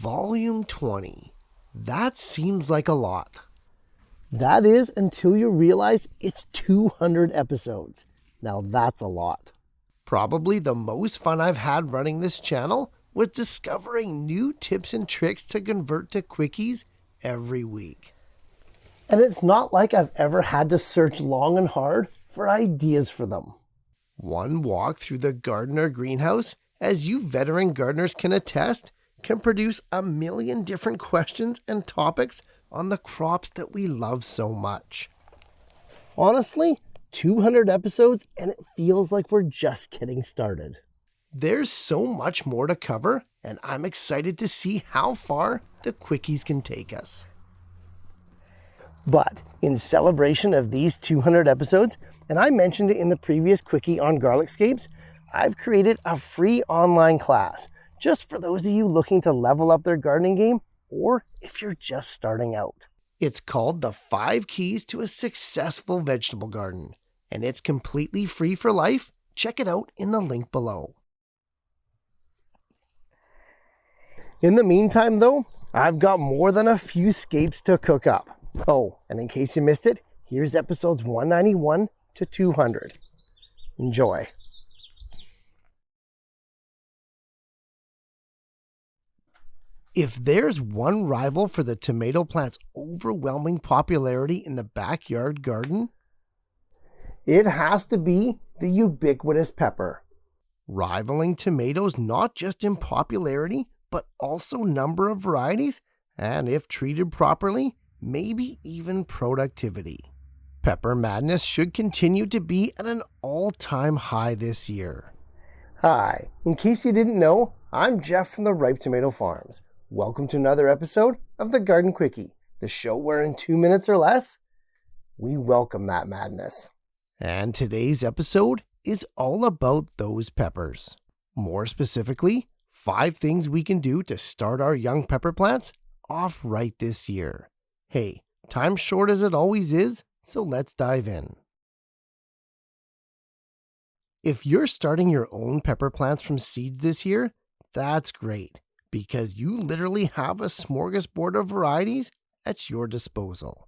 Volume 20. That seems like a lot. That is until you realize it's 200 episodes. Now that's a lot. Probably the most fun I've had running this channel was discovering new tips and tricks to convert to Quickies every week. And it's not like I've ever had to search long and hard for ideas for them. One walk through the garden or greenhouse, as you veteran gardeners can attest, can produce a million different questions and topics on the crops that we love so much. Honestly, 200 episodes and it feels like we're just getting started. There's so much more to cover, and I'm excited to see how far the Quickies can take us. But in celebration of these 200 episodes, and I mentioned it in the previous Quickie on garlic scapes, I've created a free online class just for those of you looking to level up their gardening game, or if you're just starting out. It's called the 5 Keys to a Successful Vegetable Garden, and it's completely free for life. Check it out in the link below. In the meantime though, I've got more than a few scapes to cook up. Oh, and in case you missed it, here's episodes 191 to 200. Enjoy. If there's one rival for the tomato plant's overwhelming popularity in the backyard garden, it has to be the ubiquitous pepper. Rivaling tomatoes not just in popularity, but also number of varieties, and if treated properly, maybe even productivity. Pepper madness should continue to be at an all-time high this year. Hi, in case you didn't know, I'm Jeff from the Ripe Tomato Farms. Welcome to another episode of the Garden Quickie, the show where in 2 minutes or less, we welcome that madness. And today's episode is all about those peppers. More specifically, 5 things we can do to start our young pepper plants off right this year. Hey, time's short as it always is, so let's dive in. If you're starting your own pepper plants from seeds this year, that's great, because you literally have a smorgasbord of varieties at your disposal.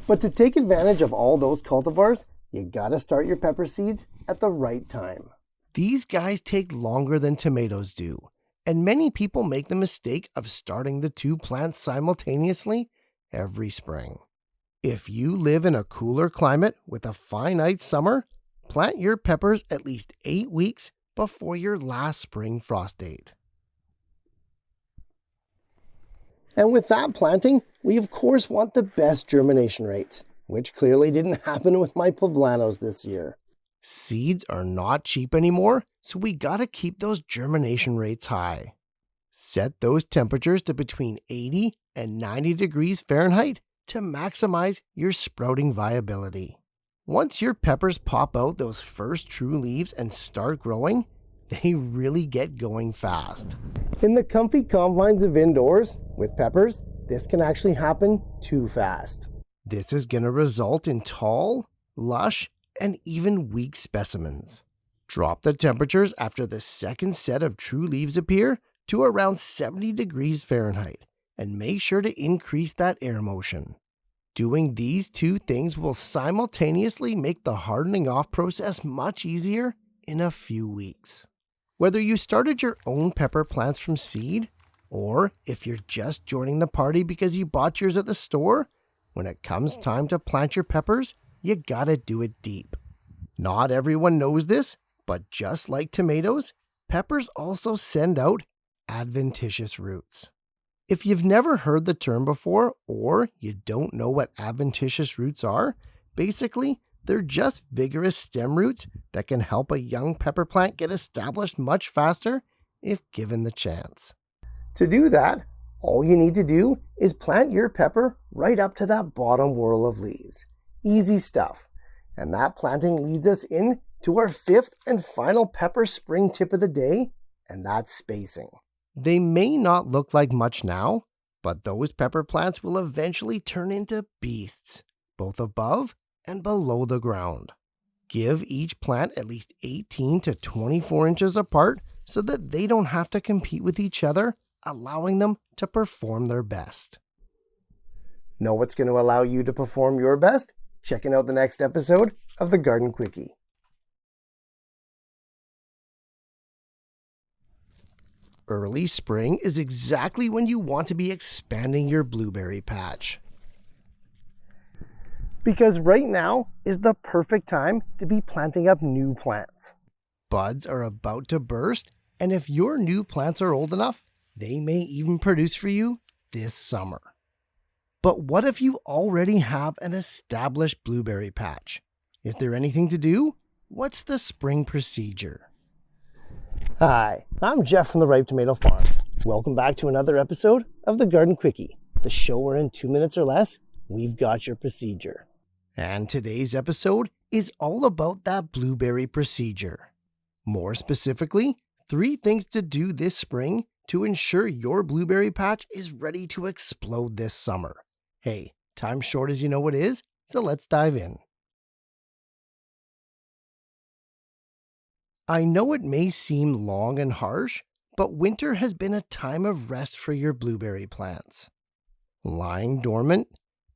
But to take advantage of all those cultivars, you gotta start your pepper seeds at the right time. These guys take longer than tomatoes do, and many people make the mistake of starting the 2 plants simultaneously every spring. If you live in a cooler climate with a finite summer, plant your peppers at least 8 weeks before your last spring frost date. And with that planting, we of course want the best germination rates, which clearly didn't happen with my poblanos this year. Seeds are not cheap anymore, so we gotta keep those germination rates high. Set those temperatures to between 80 and 90 degrees Fahrenheit to maximize your sprouting viability. Once your peppers pop out those first true leaves and start growing, they really get going fast. In the comfy confines of indoors, with peppers, this can actually happen too fast. This is going to result in tall, lush, and even weak specimens. Drop the temperatures after the second set of true leaves appear to around 70 degrees Fahrenheit, and make sure to increase that air motion. Doing these 2 things will simultaneously make the hardening off process much easier in a few weeks. Whether you started your own pepper plants from seed, or if you're just joining the party because you bought yours at the store, when it comes time to plant your peppers, you gotta do it deep. Not everyone knows this, but just like tomatoes, peppers also send out adventitious roots. If you've never heard the term before, or you don't know what adventitious roots are, basically, they're just vigorous stem roots that can help a young pepper plant get established much faster if given the chance. To do that, all you need to do is plant your pepper right up to that bottom whorl of leaves. Easy stuff. And that planting leads us in to our 5th and final pepper spring tip of the day, and that's spacing. They may not look like much now, but those pepper plants will eventually turn into beasts, both above and below the ground. Give each plant at least 18 to 24 inches apart so that they don't have to compete with each other allowing them to perform their best. Know what's going to allow you to perform your best? Checking out the next episode of the Garden Quickie. Early spring is exactly when you want to be expanding your blueberry patch. Because right now is the perfect time to be planting up new plants. Buds are about to burst, and if your new plants are old enough, they may even produce for you this summer. But what if you already have an established blueberry patch? Is there anything to do? What's the spring procedure? Hi, I'm Jeff from the Ripe Tomato Farm. Welcome back to another episode of the Garden Quickie, the show where in 2 minutes or less, we've got your procedure. And today's episode is all about that blueberry procedure. More specifically, 3 things to do this spring to ensure your blueberry patch is ready to explode this summer. Hey, time's short as you know it is, so let's dive in. I know it may seem long and harsh, but winter has been a time of rest for your blueberry plants. Lying dormant,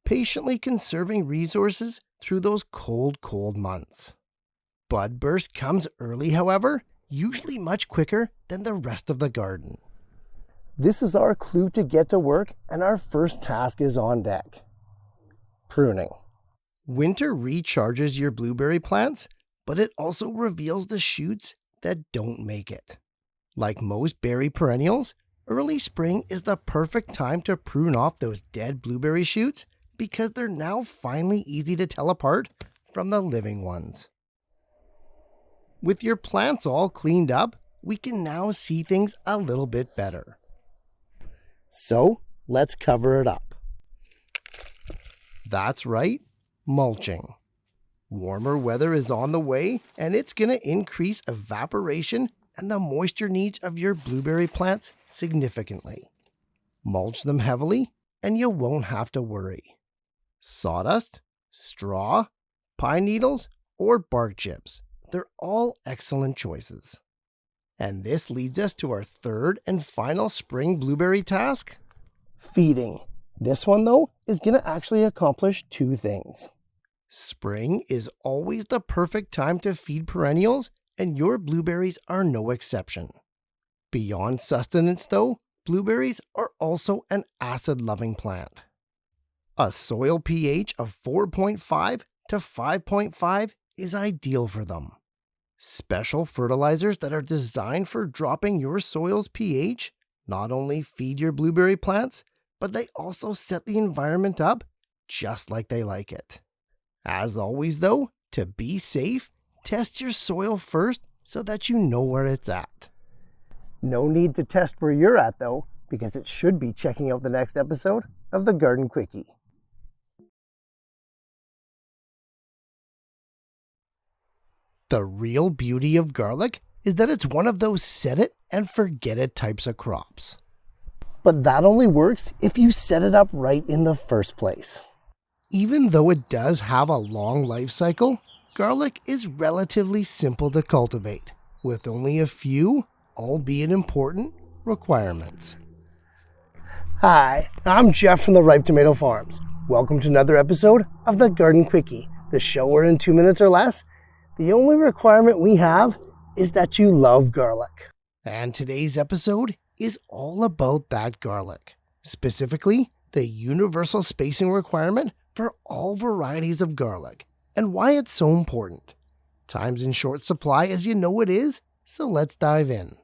patiently conserving resources through those cold months. Bud burst comes early, however, usually much quicker than the rest of the garden. This is our clue to get to work, and our first task is on deck. Pruning. Winter recharges your blueberry plants, but it also reveals the shoots that don't make it. Like most berry perennials, early spring is the perfect time to prune off those dead blueberry shoots because they're now finally easy to tell apart from the living ones. With your plants all cleaned up, we can now see things a little bit better. So, let's cover it up. That's right, mulching. Warmer weather is on the way, and it's going to increase evaporation and the moisture needs of your blueberry plants significantly. Mulch them heavily, and you won't have to worry. Sawdust, straw, pine needles, or bark chips. They're all excellent choices. And this leads us to our third and final spring blueberry task. Feeding. This one, though, is going to actually accomplish 2 things. Spring is always the perfect time to feed perennials, and your blueberries are no exception. Beyond sustenance, though, blueberries are also an acid-loving plant. A soil pH of 4.5 to 5.5 is ideal for them. Special fertilizers that are designed for dropping your soil's pH not only feed your blueberry plants, but they also set the environment up just like they like it. As always, though, to be safe, test your soil first so that you know where it's at. No need to test where you're at, though, because it should be checking out the next episode of the Garden Quickie. The real beauty of garlic is that it's one of those set it and forget it types of crops. But that only works if you set it up right in the first place. Even though it does have a long life cycle, garlic is relatively simple to cultivate, with only a few, albeit important, requirements. Hi, I'm Jeff from the Ripe Tomato Farms. Welcome to another episode of the Garden Quickie, the show where in 2 minutes or less, the only requirement we have is that you love garlic. And today's episode is all about that garlic, specifically the universal spacing requirement for all varieties of garlic, and why it's so important. Time's in short supply as you know it is, so let's dive in.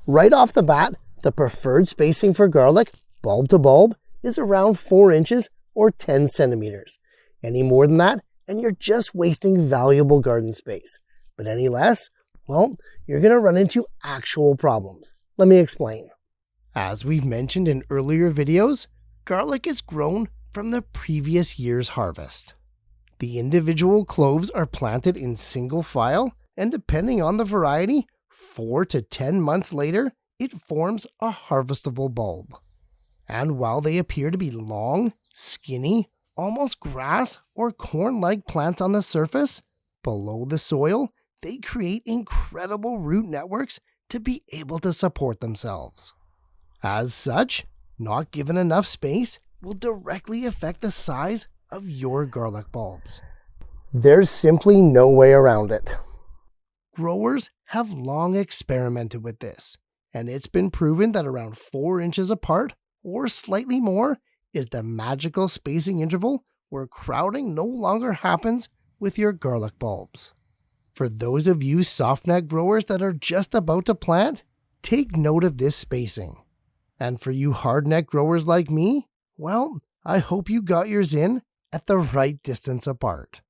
Right off the bat, the preferred spacing for garlic, bulb to bulb, is around 4 inches or 10 centimeters. Any more than that, and you're just wasting valuable garden space. But any less, well, you're going to run into actual problems. Let me explain. As we've mentioned in earlier videos, garlic is grown from the previous year's harvest. The individual cloves are planted in single file, and depending on the variety, 4 to 10 months later, it forms a harvestable bulb. And while they appear to be long, skinny, almost grass or corn-like plants on the surface, below the soil, they create incredible root networks to be able to support themselves. As such, not given enough space will directly affect the size of your garlic bulbs. There's simply no way around it. Growers have long experimented with this, and it's been proven that around 4 inches apart or slightly more is the magical spacing interval where crowding no longer happens with your garlic bulbs. For those of you softnet growers that are just about to plant, take note of this spacing. And for you hardnet growers like me, well, I hope you got yours in at the right distance apart.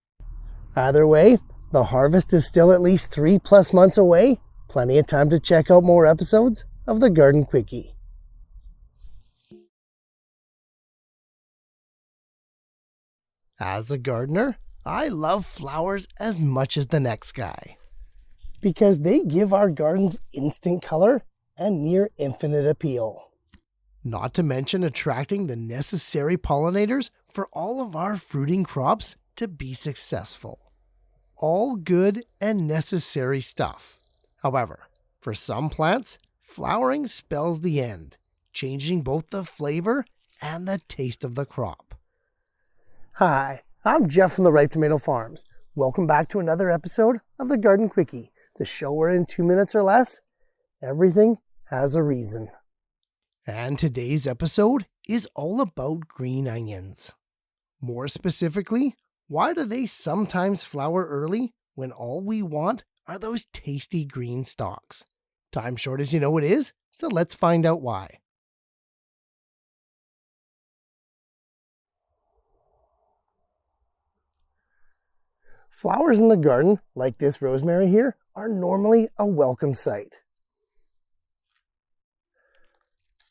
Either way, the harvest is still at least 3+ months away. Plenty of time to check out more episodes of the Garden Quickie. As a gardener, I love flowers as much as the next guy. Because they give our gardens instant color and near infinite appeal. Not to mention attracting the necessary pollinators for all of our fruiting crops to be successful. All good and necessary stuff. However, for some plants, flowering spells the end, changing both the flavor and the taste of the crop. Hi, I'm Jeff from the Ripe Tomato Farms. Welcome back to another episode of the Garden Quickie, the show where in 2 minutes or less, everything has a reason. And today's episode is all about green onions. More specifically, why do they sometimes flower early when all we want are those tasty green stalks? Time short as you know it is, so let's find out why. Flowers in the garden, like this rosemary here, are normally a welcome sight.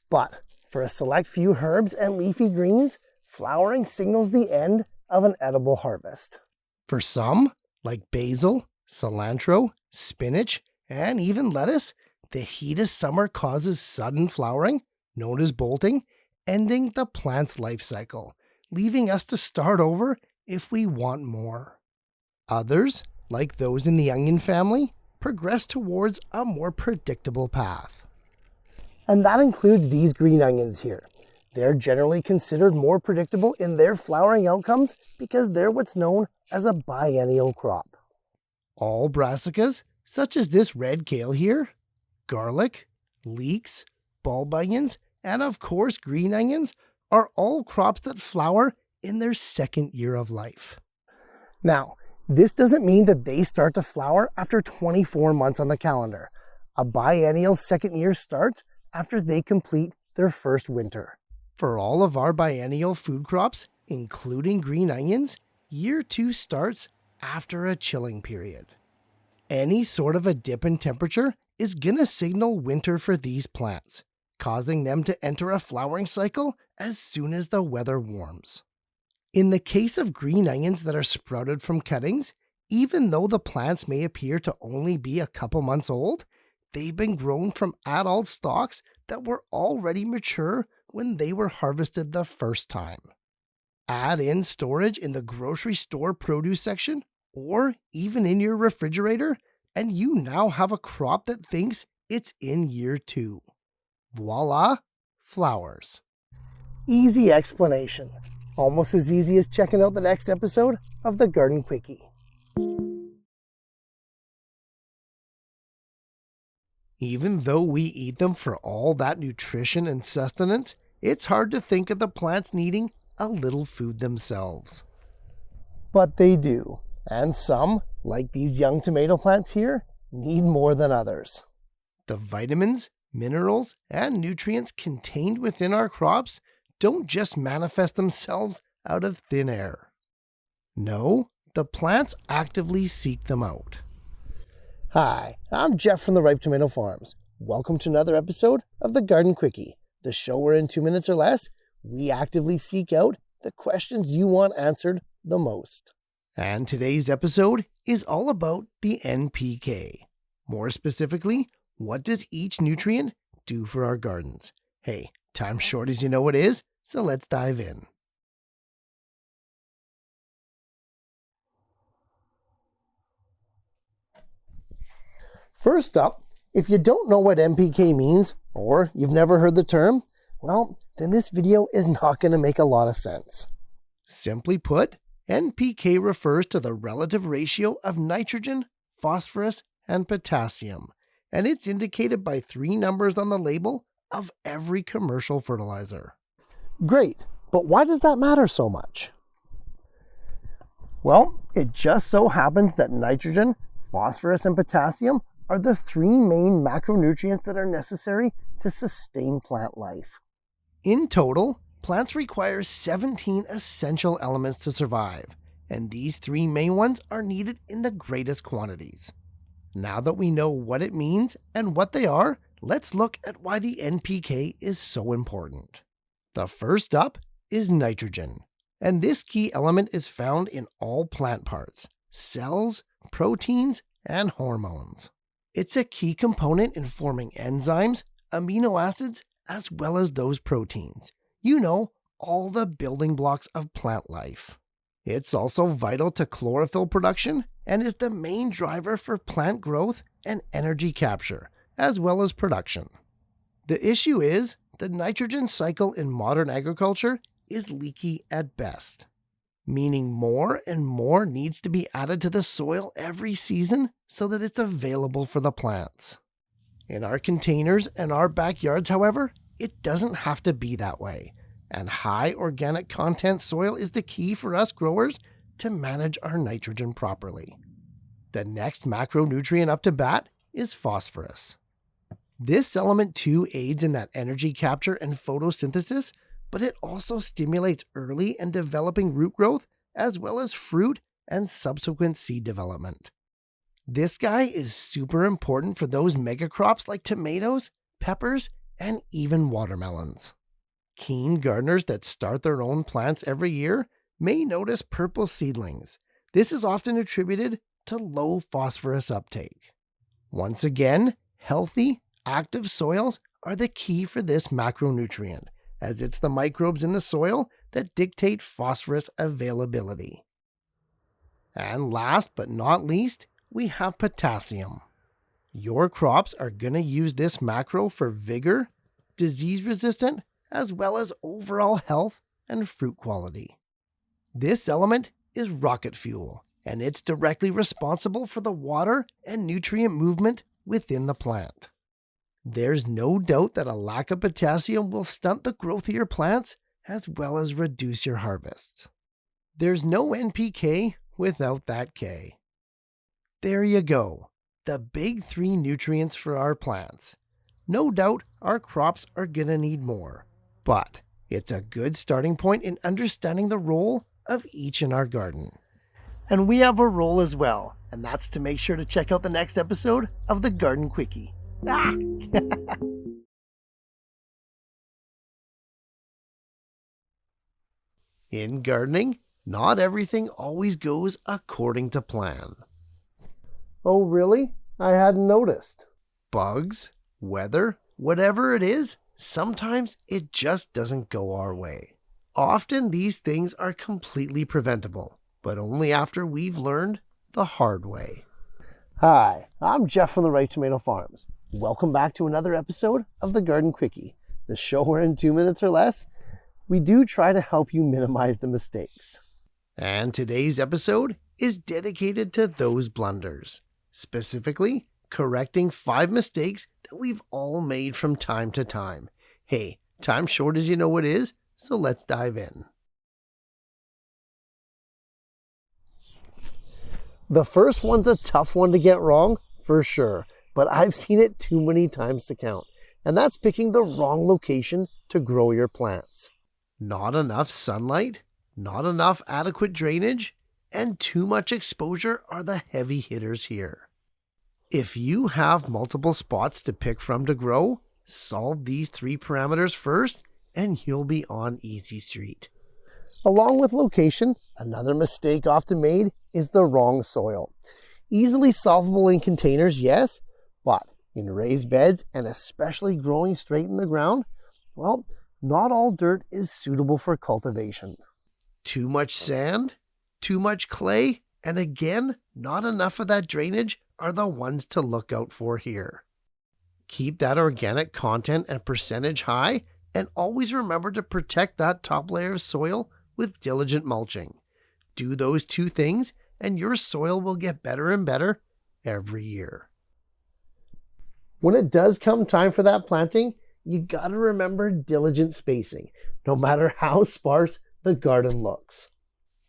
But for a select few herbs and leafy greens, flowering signals the end of an edible harvest. For some, like basil, cilantro, spinach, and even lettuce, the heat of summer causes sudden flowering, known as bolting, ending the plant's life cycle, leaving us to start over if we want more. Others, like those in the onion family, progress towards a more predictable path. And that includes these green onions here. They're generally considered more predictable in their flowering outcomes because they're what's known as a biennial crop. All brassicas, such as this red kale here, garlic, leeks, bulb onions, and of course green onions, are all crops that flower in their second year of life. Now, this doesn't mean that they start to flower after 24 months on the calendar. A biennial second year starts after they complete their first winter. For all of our biennial food crops, including green onions, year 2 starts after a chilling period. Any sort of a dip in temperature is gonna signal winter for these plants, causing them to enter a flowering cycle as soon as the weather warms. In the case of green onions that are sprouted from cuttings, even though the plants may appear to only be a couple months old, they've been grown from adult stalks that were already mature when they were harvested the first time. Add in storage in the grocery store produce section, or even in your refrigerator, and you now have a crop that thinks it's in year 2. Voila, flowers. Easy explanation. Almost as easy as checking out the next episode of the Garden Quickie. Even though we eat them for all that nutrition and sustenance, it's hard to think of the plants needing a little food themselves. But they do, and some, like these young tomato plants here, need more than others. The vitamins, minerals, and nutrients contained within our crops don't just manifest themselves out of thin air. No, the plants actively seek them out. Hi, I'm Jeff from the Ripe Tomato Farms. Welcome to another episode of the Garden Quickie, the show where in 2 minutes or less, we actively seek out the questions you want answered the most. And today's episode is all about the NPK. More specifically, what does each nutrient do for our gardens? Hey, time short as you know it is, so let's dive in. First up, if you don't know what NPK means, or you've never heard the term, well, then this video is not going to make a lot of sense. Simply put, NPK refers to the relative ratio of nitrogen, phosphorus, and potassium, and it's indicated by 3 numbers on the label of every commercial fertilizer. Great, but why does that matter so much? Well, it just so happens that nitrogen, phosphorus, and potassium are the 3 main macronutrients that are necessary to sustain plant life. In total, plants require 17 essential elements to survive, and these 3 main ones are needed in the greatest quantities. Now that we know what it means and what they are, let's look at why the NPK is so important. The first up is nitrogen, and this key element is found in all plant parts, cells, proteins, and hormones. It's a key component in forming enzymes, amino acids, as well as those proteins. You know, all the building blocks of plant life. It's also vital to chlorophyll production and is the main driver for plant growth and energy capture, as well as production. The issue is, the nitrogen cycle in modern agriculture is leaky at best, meaning more and more needs to be added to the soil every season so that it's available for the plants. In our containers and our backyards, however, it doesn't have to be that way, and high organic content soil is the key for us growers to manage our nitrogen properly. The next macronutrient up to bat is phosphorus. This element too aids in that energy capture and photosynthesis, but it also stimulates early and developing root growth, as well as fruit and subsequent seed development. This guy is super important for those mega crops like tomatoes, peppers, and even watermelons. Keen gardeners that start their own plants every year may notice purple seedlings. This is often attributed to low phosphorus uptake. Once again, healthy, active soils are the key for this macronutrient, as it's the microbes in the soil that dictate phosphorus availability. And last but not least, we have potassium. Your crops are going to use this macro for vigor, disease resistant, as well as overall health and fruit quality. This element is rocket fuel, and it's directly responsible for the water and nutrient movement within the plant. There's no doubt that a lack of potassium will stunt the growth of your plants as well as reduce your harvests. There's no NPK without that K. There you go, the big 3 nutrients for our plants. No doubt our crops are going to need more, but it's a good starting point in understanding the role of each in our garden. And we have a role as well, and that's to make sure to check out the next episode of the Garden Quickie. In gardening, not everything always goes according to plan. Oh, really? I hadn't noticed. Bugs, weather, whatever it is, sometimes it just doesn't go our way. Often these things are completely preventable, but only after we've learned the hard way. Hi, I'm Jeff from the Right Tomato Farms. Welcome back to another episode of the Garden Quickie, the show where in 2 minutes or less, we do try to help you minimize the mistakes. And today's episode is dedicated to those blunders, specifically correcting 5 mistakes that we've all made from time to time. Hey, time's short as you know it is, so let's dive in. The first one's a tough one to get wrong, for sure, but I've seen it too many times to count, and that's picking the wrong location to grow your plants. Not enough sunlight, not enough adequate drainage, and too much exposure are the heavy hitters here. If you have multiple spots to pick from to grow, solve these 3 parameters first, and you'll be on easy street. Along with location, another mistake often made is the wrong soil. Easily solvable in containers, yes, but in raised beds and especially growing straight in the ground, well, not all dirt is suitable for cultivation. Too much sand, too much clay, and again, not enough of that drainage are the ones to look out for here. Keep that organic content and percentage high, and always remember to protect that top layer of soil with diligent mulching. Do those two things, and your soil will get better and better every year. When it does come time for that planting, you gotta remember diligent spacing, no matter how sparse the garden looks.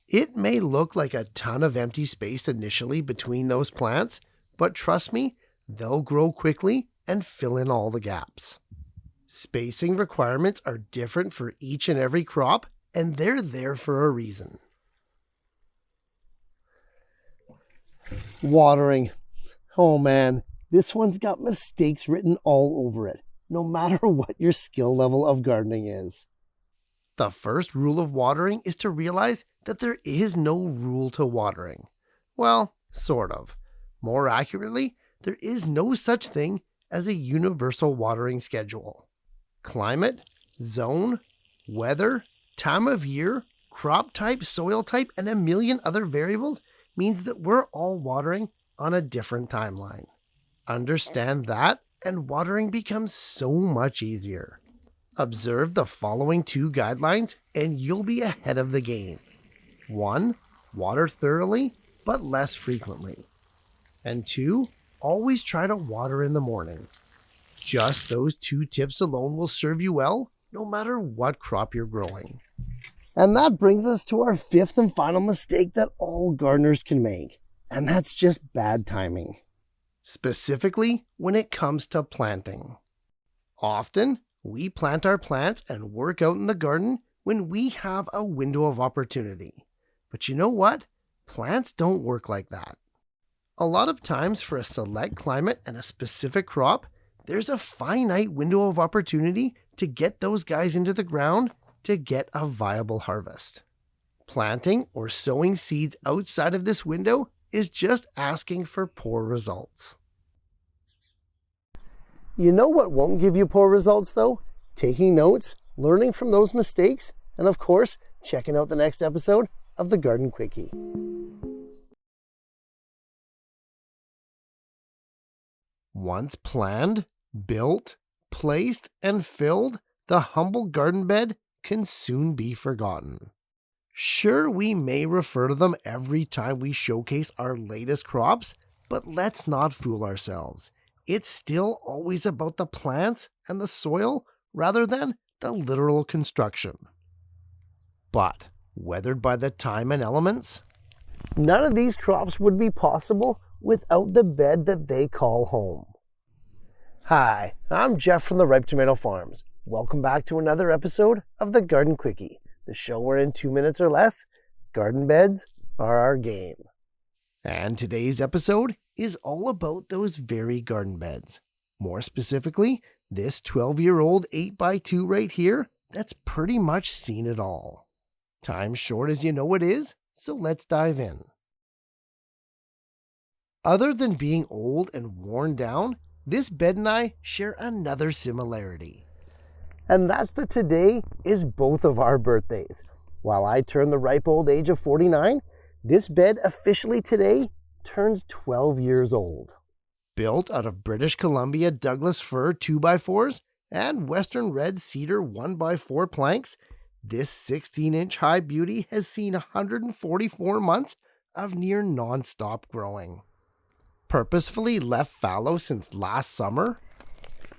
It may look like a ton of empty space initially between those plants, but trust me, they'll grow quickly and fill in all the gaps. Spacing requirements are different for each and every crop, and they're there for a reason. Watering. Oh man, this one's got mistakes written all over it, no matter what your skill level of gardening is. The first rule of watering is to realize that there is no rule to watering. Well, sort of. More accurately, there is no such thing as a universal watering schedule. Climate, zone, weather, time of year, crop type, soil type, and a million other variables means that we're all watering on a different timeline. Understand that, and watering becomes so much easier. Observe the following 2 guidelines, and you'll be ahead of the game. 1. Water thoroughly, but less frequently. And 2. Always try to water in the morning. Just those 2 tips alone will serve you well, no matter what crop you're growing. And that brings us to our 5th and final mistake that all gardeners can make, and that's just bad timing. Specifically when it comes to planting. Often, we plant our plants and work out in the garden when we have a window of opportunity. But you know what? Plants don't work like that. A lot of times for a select climate and a specific crop, there's a finite window of opportunity to get those guys into the ground to get a viable harvest. Planting or sowing seeds outside of this window is just asking for poor results. You know what won't give you poor results though? Taking notes, learning from those mistakes, and of course, checking out the next episode of the Garden Quickie. Once planned, built, placed, and filled, the humble garden bed can soon be forgotten. Sure, we may refer to them every time we showcase our latest crops, but let's not fool ourselves. It's still always about the plants and the soil rather than the literal construction. But, weathered by the time and elements, none of these crops would be possible without the bed that they call home. Hi, I'm Jeff from the Ripe Tomato Farms. Welcome back to another episode of the Garden Quickie, the show where in 2 minutes or less, garden beds are our game. And today's episode is all about those very garden beds. More specifically, this 12-year-old 8x2 right here that's pretty much seen it all. Time's short as you know it is, so let's dive in. Other than being old and worn down, this bed and I share another similarity. And that's that today is both of our birthdays. While I turn the ripe old age of 49, this bed officially today turns 12 years old. Built out of British Columbia Douglas fir 2x4s and Western red cedar 1x4 planks, this 16-inch high beauty has seen 144 months of near non-stop growing. Purposefully left fallow since last summer,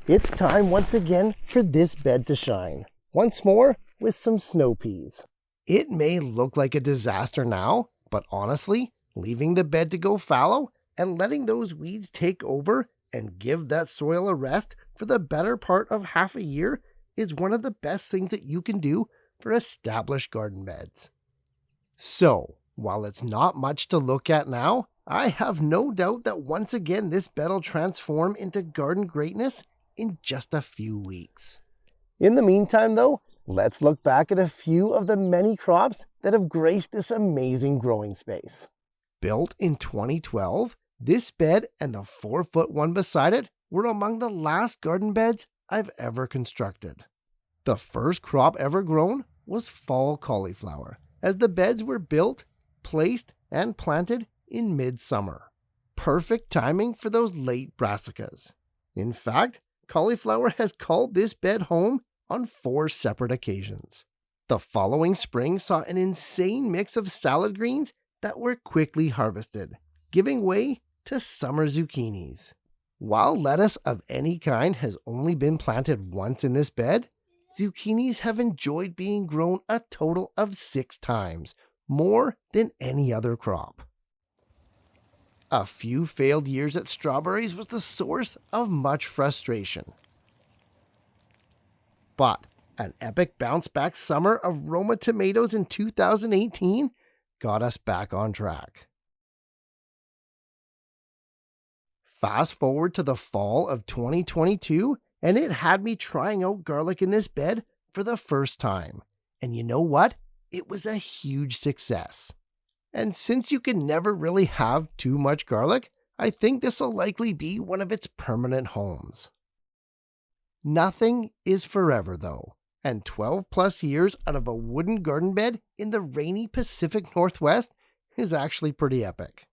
it's time once again for this bed to shine. Once more with some snow peas. It may look like a disaster now, but honestly, leaving the bed to go fallow and letting those weeds take over and give that soil a rest for the better part of half a year is one of the best things that you can do for established garden beds. So, while it's not much to look at now, I have no doubt that once again this bed will transform into garden greatness in just a few weeks. In the meantime though, let's look back at a few of the many crops that have graced this amazing growing space. Built in 2012, this bed and the 4-foot one beside it were among the last garden beds I've ever constructed. The first crop ever grown was fall cauliflower, as the beds were built, placed, and planted in midsummer. perfect timing for those late brassicas. In fact, cauliflower has called this bed home on 4 separate occasions. The following spring saw an insane mix of salad greens that were quickly harvested, giving way to summer zucchinis. While lettuce of any kind has only been planted once in this bed, zucchinis have enjoyed being grown a total of 6 times, more than any other crop. A few failed years at strawberries was the source of much frustration. But an epic bounce-back summer of Roma tomatoes in 2018 got us back on track. Fast forward to the fall of 2022, and it had me trying out garlic in this bed for the first time. And you know what? It was a huge success. And since you can never really have too much garlic, I think this will likely be one of its permanent homes. Nothing is forever though, and 12 plus years out of a wooden garden bed in the rainy Pacific Northwest is actually pretty epic.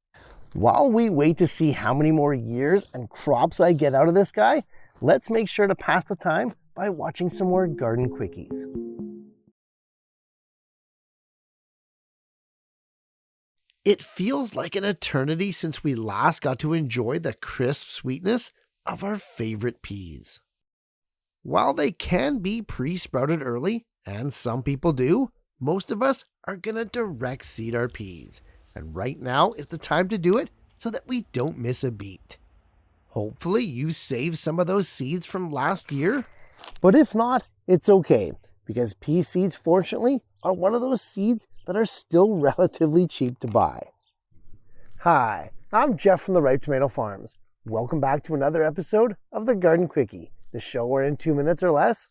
While we wait to see how many more years and crops I get out of this guy, let's make sure to pass the time by watching some more garden quickies. It feels like an eternity since we last got to enjoy the crisp sweetness of our favorite peas. While they can be pre-sprouted early, and some people do, most of us are gonna direct seed our peas. And right now is the time to do it so that we don't miss a beat. Hopefully you saved some of those seeds from last year. But if not, it's okay, because pea seeds, fortunately, are one of those seeds that are still relatively cheap to buy. Hi, I'm Jeff from the Ripe Tomato Farms. Welcome back to another episode of the Garden Quickie, the show where in 2 minutes or less,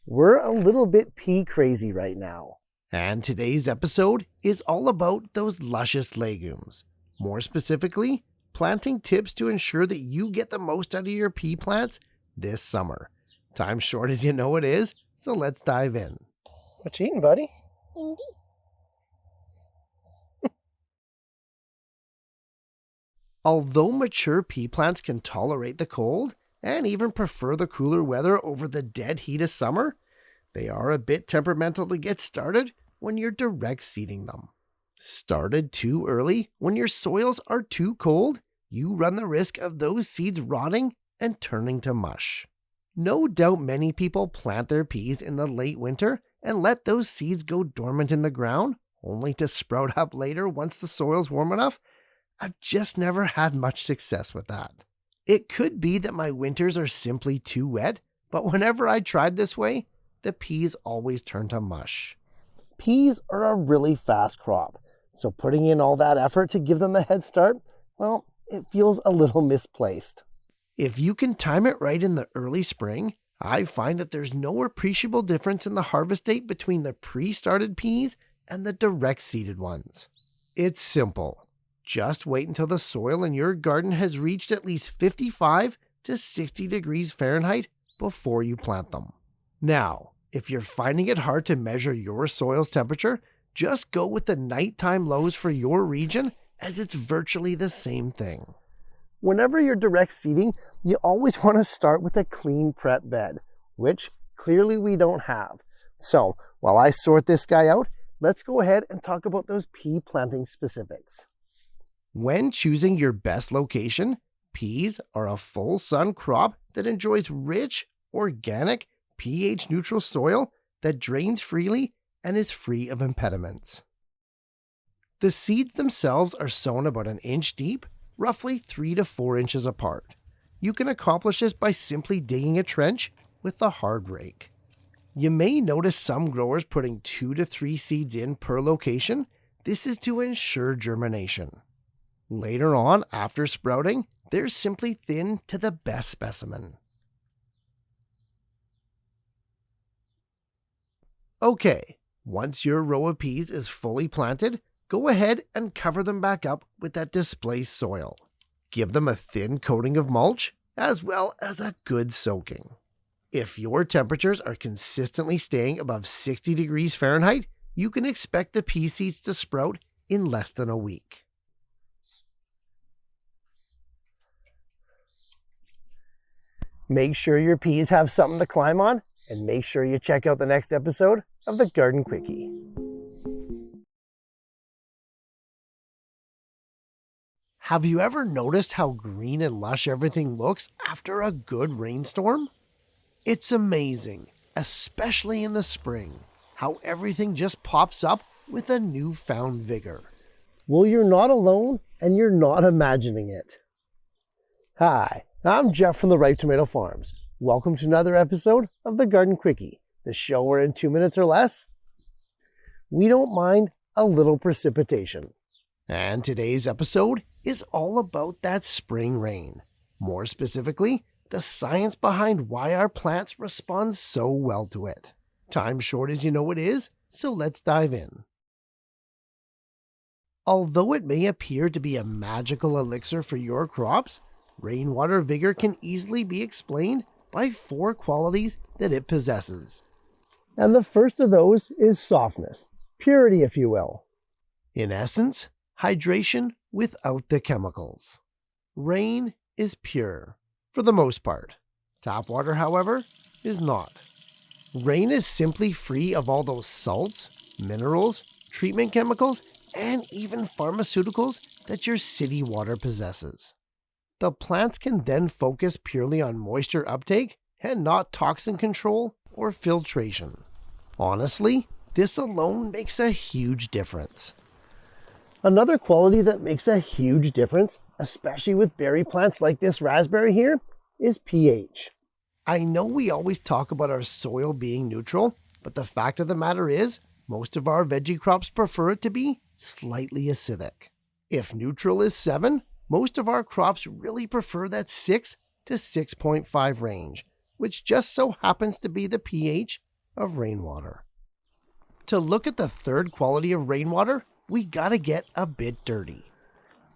we're a little bit pea crazy right now. And today's episode is all about those luscious legumes. More specifically, planting tips to ensure that you get the most out of your pea plants this summer. Time's short as you know it is, so let's dive in. What you eating, buddy? Although mature pea plants can tolerate the cold and even prefer the cooler weather over the dead heat of summer, they are a bit temperamental to get started when you're direct seeding them. Started too early, when your soils are too cold, you run the risk of those seeds rotting and turning to mush. No doubt many people plant their peas in the late winter and let those seeds go dormant in the ground, only to sprout up later once the soil's warm enough. I've just never had much success with that. It could be that my winters are simply too wet, but whenever I tried this way, the peas always turn to mush. Peas are a really fast crop, so putting in all that effort to give them the head start, well, it feels a little misplaced. If you can time it right in the early spring, I find that there's no appreciable difference in the harvest date between the pre-started peas and the direct seeded ones. It's simple. Just wait until the soil in your garden has reached at least 55 to 60 degrees Fahrenheit before you plant them. Now, if you're finding it hard to measure your soil's temperature, just go with the nighttime lows for your region, as it's virtually the same thing. Whenever you're direct seeding, you always want to start with a clean prep bed, which clearly we don't have. So while I sort this guy out, let's go ahead and talk about those pea planting specifics. When choosing your best location, peas are a full sun crop that enjoys rich, organic, pH-neutral soil that drains freely and is free of impediments. The seeds themselves are sown about an inch deep, roughly 3 to 4 inches apart. You can accomplish this by simply digging a trench with a hard rake. You may notice some growers putting 2 to 3 seeds in per location. This is to ensure germination. Later on, after sprouting, they're simply thinned to the best specimen. Okay, once your row of peas is fully planted, go ahead and cover them back up with that displaced soil. Give them a thin coating of mulch, as well as a good soaking. If your temperatures are consistently staying above 60 degrees Fahrenheit, you can expect the pea seeds to sprout in less than a week. Make sure your peas have something to climb on, and make sure you check out the next episode of the Garden Quickie. Have you ever noticed how green and lush everything looks after a good rainstorm? It's amazing, especially in the spring, how everything just pops up with a newfound vigor. Well, you're not alone, and you're not imagining it. Hi, I'm Jeff from the Ripe Tomato Farms. Welcome to another episode of the Garden Quickie, the show where in 2 minutes or less, we don't mind a little precipitation. And today's episode is all about that spring rain. More specifically, the science behind why our plants respond so well to it. Time short as you know it is, so let's dive in. Although it may appear to be a magical elixir for your crops, rainwater vigor can easily be explained by 4 qualities that it possesses. And the first of those is softness, purity if you will. In essence, hydration without the chemicals. Rain is pure, for the most part. Tap water, however, is not. Rain is simply free of all those salts, minerals, treatment chemicals, and even pharmaceuticals that your city water possesses. The plants can then focus purely on moisture uptake and not toxin control or filtration. Honestly, this alone makes a huge difference. Another quality that makes a huge difference, especially with berry plants like this raspberry here, is pH. I know we always talk about our soil being neutral, but the fact of the matter is, most of our veggie crops prefer it to be slightly acidic. If neutral is 7, most of our crops really prefer that 6 to 6.5 range, which just so happens to be the pH of rainwater. To look at the third quality of rainwater, we gotta get a bit dirty.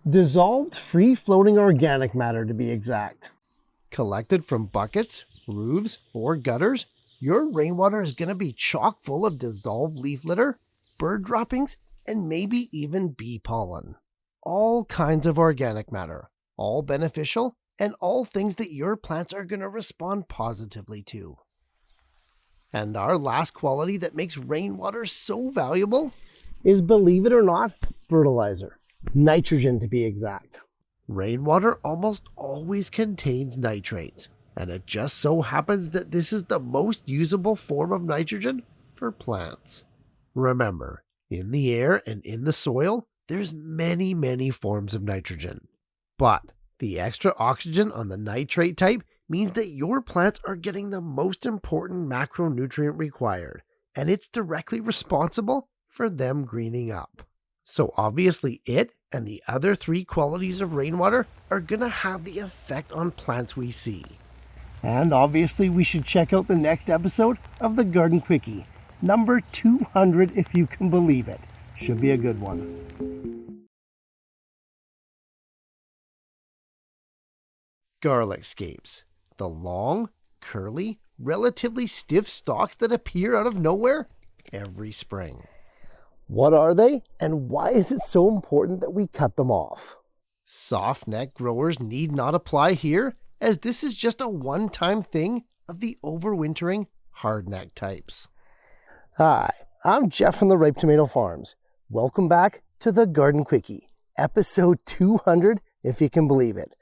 Dissolved free-floating organic matter to be exact. Collected from buckets, roofs, or gutters, your rainwater is gonna be chock full of dissolved leaf litter, bird droppings, and maybe even bee pollen. All kinds of organic matter, all beneficial, and all things that your plants are gonna respond positively to. And our last quality that makes rainwater so valuable is, believe it or not, fertilizer. Nitrogen to be exact. Rainwater almost always contains nitrates, and it just so happens that this is the most usable form of nitrogen for plants. Remember, in the air and in the soil, there's many forms of nitrogen. But the extra oxygen on the nitrate type means that your plants are getting the most important macronutrient required, and it's directly responsible for them greening up. So obviously it and the other 3 qualities of rainwater are gonna have the effect on plants we see. And obviously we should check out the next episode of the Garden Quickie, number 200 if you can believe it. Should be a good one. Garlic scapes, the long, curly, relatively stiff stalks that appear out of nowhere every spring. What are they, and why is it so important that we cut them off? Soft neck growers need not apply here, as this is just a one-time thing of the overwintering hardneck types. Hi, I'm Jeff from the Ripe Tomato Farms. Welcome back to the Garden Quickie, episode 200 if you can believe it.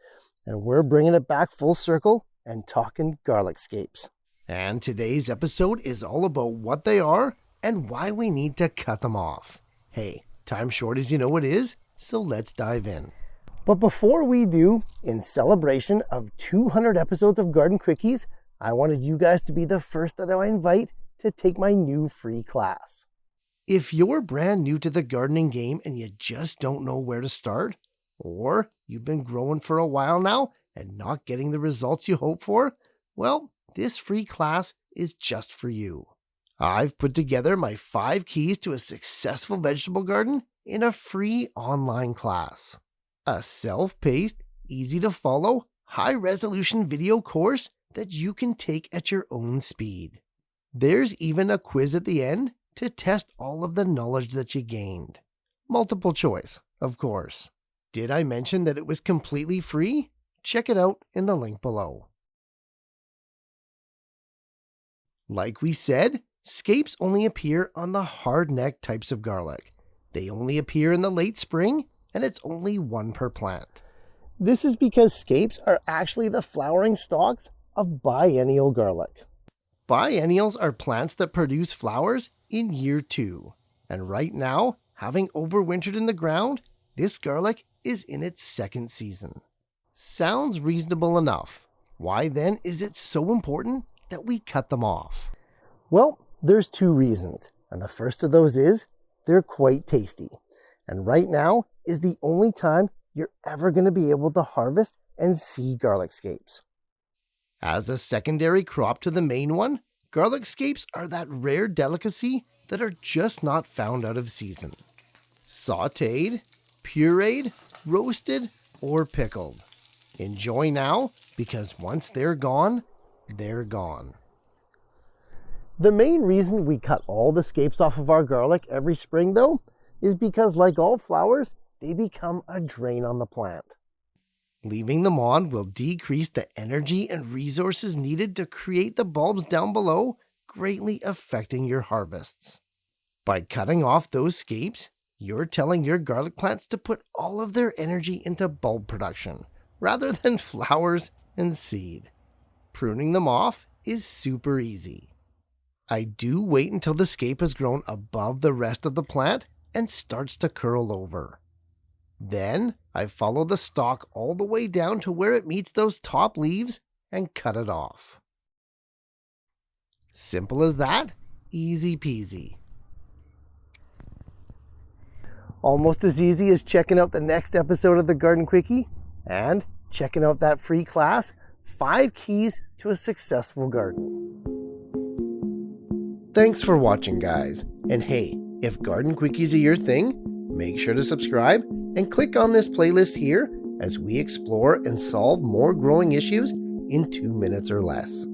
And we're bringing it back full circle and talking garlic scapes. And today's episode is all about what they are and why we need to cut them off. Hey, time short as you know it is, so let's dive in. But before we do, in celebration of 200 episodes of Garden Quickies, I wanted you guys to be the first that I invite to take my new free class. If you're brand new to the gardening game and you just don't know where to start, or you've been growing for a while now and not getting the results you hope for, well, this free class is just for you. I've put together my 5 keys to a successful vegetable garden in a free online class. A self-paced, easy to follow, high-resolution video course that you can take at your own speed. There's even a quiz at the end to test all of the knowledge that you gained. Multiple choice, of course. Did I mention that it was completely free? Check it out in the link below. Like we said, scapes only appear on the hard-necked types of garlic. They only appear in the late spring, and it's only one per plant. This is because scapes are actually the flowering stalks of biennial garlic. Biennials are plants that produce flowers in year 2. And right now, having overwintered in the ground, this garlic is in its second season. Sounds reasonable enough. Why then is it so important that we cut them off? Well, there's 2 reasons, and the first of those is they're quite tasty. And right now is the only time you're ever going to be able to harvest and see garlic scapes. As a secondary crop to the main one, garlic scapes are that rare delicacy that are just not found out of season. Sautéed, pureed, roasted, or pickled. Enjoy now, because once they're gone, they're gone. The main reason we cut all the scapes off of our garlic every spring, though, is because like all flowers, they become a drain on the plant. Leaving them on will decrease the energy and resources needed to create the bulbs down below, greatly affecting your harvests. By cutting off those scapes, you're telling your garlic plants to put all of their energy into bulb production, rather than flowers and seed. Pruning them off is super easy. I do wait until the scape has grown above the rest of the plant and starts to curl over. Then I follow the stalk all the way down to where it meets those top leaves and cut it off. Simple as that, easy peasy. Almost as easy as checking out the next episode of the Garden Quickie and checking out that free class, 5 Keys to a Successful Garden. Thanks for watching, guys. And hey, if Garden Quickies are your thing, make sure to subscribe and click on this playlist here as we explore and solve more growing issues in 2 minutes or less.